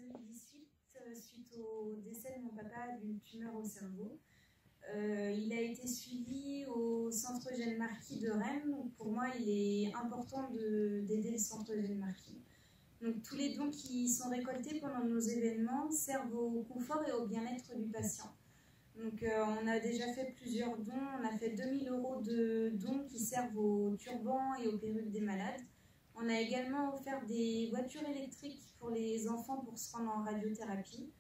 après-midi suite au décès de mon papa d'une tumeur au cerveau. Il a été suivi au centre Eugène Marquis de Rennes. Donc pour moi, il est important d'aider le centre Eugène Marquis. Donc tous les dons qui sont récoltés pendant nos événements servent au confort et au bien-être du patient. Donc on a déjà fait plusieurs dons. On a fait 2000 € de dons qui servent aux turbans et aux perruques des malades. On a également offert des voitures électriques pour les enfants pour se rendre en radiothérapie.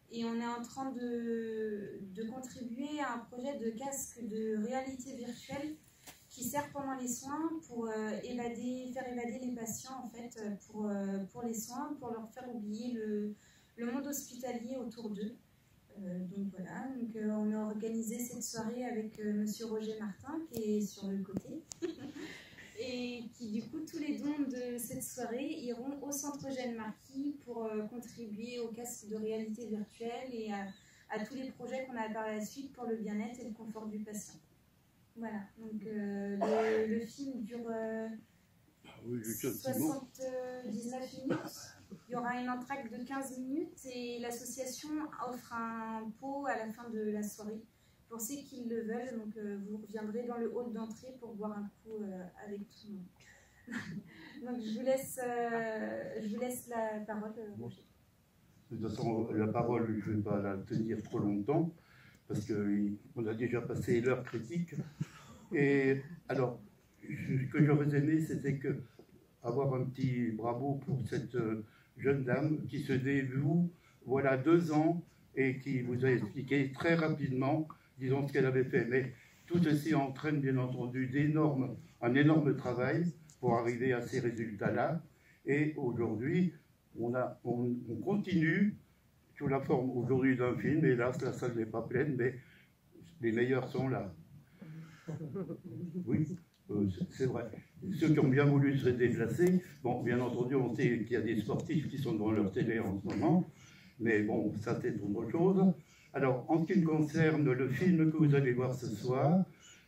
Et on est en train de contribuer à un projet de casque de réalité virtuelle qui sert pendant les soins pour faire évader les patients en fait, pour les soins, pour leur faire oublier le monde hospitalier autour d'eux. Donc voilà, on a organisé cette soirée avec monsieur Roger Martin qui est sur le côté. Et qui du coup, tous les dons de cette soirée iront au centre Eugène Marquis pour contribuer au casque de réalité virtuelle et à tous les projets qu'on a par la suite pour le bien-être et le confort du patient. Voilà, donc le film dure 79 minutes. Il y aura une entracte de 15 minutes et l'association offre un pot à la fin de la soirée. Pour ceux qui le veulent, donc vous reviendrez dans le hall d'entrée pour boire un coup avec tout le monde. Donc je vous laisse la parole, Roger. De toute façon, la parole, je ne vais pas la tenir trop longtemps, parce qu'on a déjà passé l'heure critique. Et alors, ce que j'aurais aimé, c'était avoir un petit bravo pour cette jeune dame qui se dévoue, voilà, 2 ans, et qui vous a expliqué très rapidement, disons, ce qu'elle avait fait. Mais tout ceci entraîne, bien entendu, un énorme travail pour arriver à ces résultats-là. Et aujourd'hui, on continue sous la forme aujourd'hui d'un film. Hélas, la salle n'est pas pleine, mais les meilleurs sont là. Oui, c'est vrai. Ceux qui ont bien voulu se déplacer, bon, bien entendu, on sait qu'il y a des sportifs qui sont devant leur télé en ce moment, mais bon, ça c'est autre chose. Alors, en ce qui concerne le film que vous allez voir ce soir,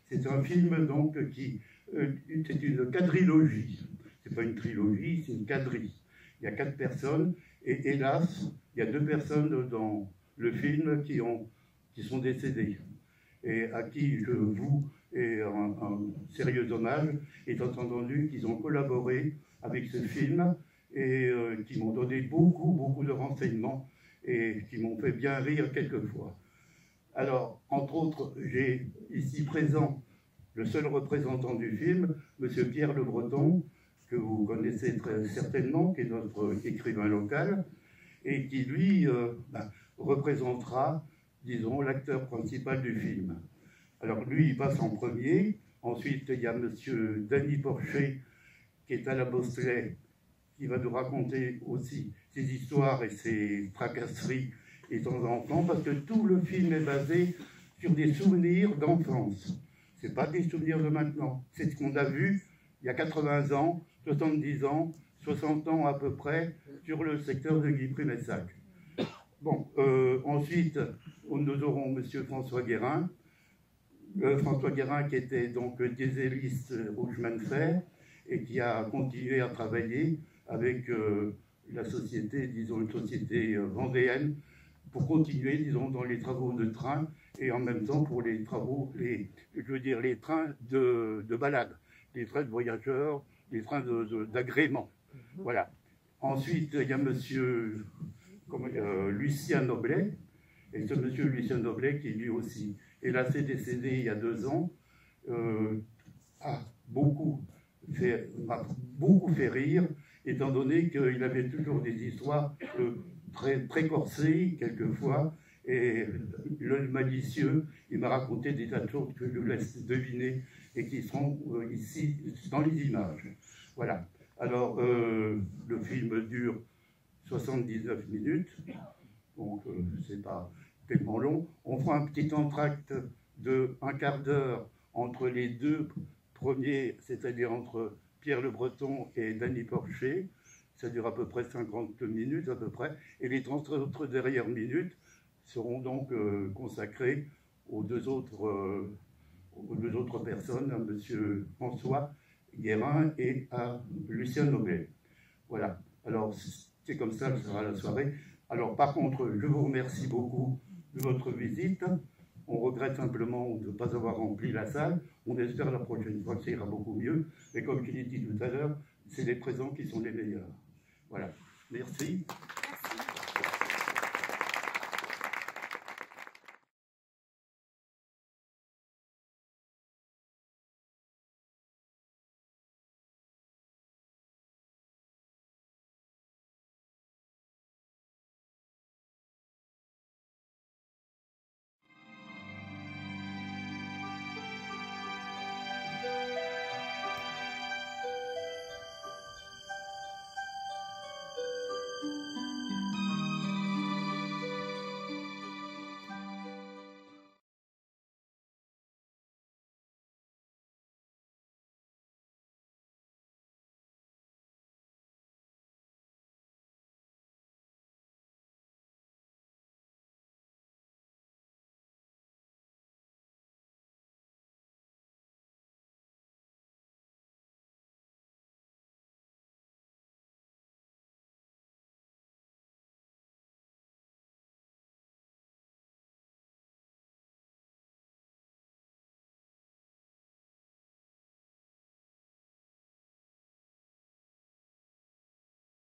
c'est un film donc c'est une quadrilogie. C'est pas une trilogie, c'est une quadrille. Il y a 4 personnes, et hélas, il y a 2 personnes dans le film qui sont décédées, et à qui je voue un sérieux hommage, étant entendu qu'ils ont collaboré avec ce film, et qui m'ont donné beaucoup de renseignements, et qui m'ont fait bien rire quelquefois. Alors, entre autres, j'ai ici présent le seul représentant du film, monsieur Pierre Le Breton, que vous connaissez très certainement, qui est notre écrivain local, et qui, lui, représentera, disons, l'acteur principal du film. Alors, lui, il passe en premier. Ensuite, il y a monsieur Danny Porcher, qui est à la Bosselet, qui va nous raconter aussi ses histoires et ses tracasseries étant enfant, parce que tout le film est basé sur des souvenirs d'enfance. Ce n'est pas des souvenirs de maintenant. C'est ce qu'on a vu il y a 80 ans, 70 ans, 60 ans à peu près, sur le secteur de Guipry-Messac. Bon, ensuite, nous aurons M. François Guérin. François Guérin qui était donc dieseliste au chemin de fer et qui a continué à travailler avec la société, disons une société vendéenne, pour continuer, disons, dans les travaux de train et en même temps pour les travaux, les trains de balade, les trains de voyageurs, les trains d'agrément. Voilà. Ensuite, il y a monsieur Lucien Noblet, et ce monsieur Lucien Noblet qui lui aussi, hélas, est décédé il y a 2 ans, m'a beaucoup fait rire, étant donné qu'il avait toujours des histoires très corsées, quelquefois, et le malicieux, il m'a raconté des tas de choses que je vous laisse deviner et qui seront ici dans les images. Voilà. Alors, le film dure 79 minutes, donc c'est pas tellement long. On fera un petit entracte de 1/4 d'heure entre les 2 premiers, c'est-à-dire entre Pierre Le Breton et Danny Porcher. Ça dure à peu près 50 minutes à peu près, et les 30 autres dernières minutes seront donc consacrées aux deux autres personnes, à M. François Guérin et à Lucien Noblet. Voilà. Alors, c'est comme ça que sera la soirée. Alors, par contre, je vous remercie beaucoup de votre visite. On regrette simplement de ne pas avoir rempli la salle. On espère la prochaine fois que ça ira beaucoup mieux. Et comme je l'ai dit tout à l'heure, c'est les présents qui sont les meilleurs. Voilà. Merci.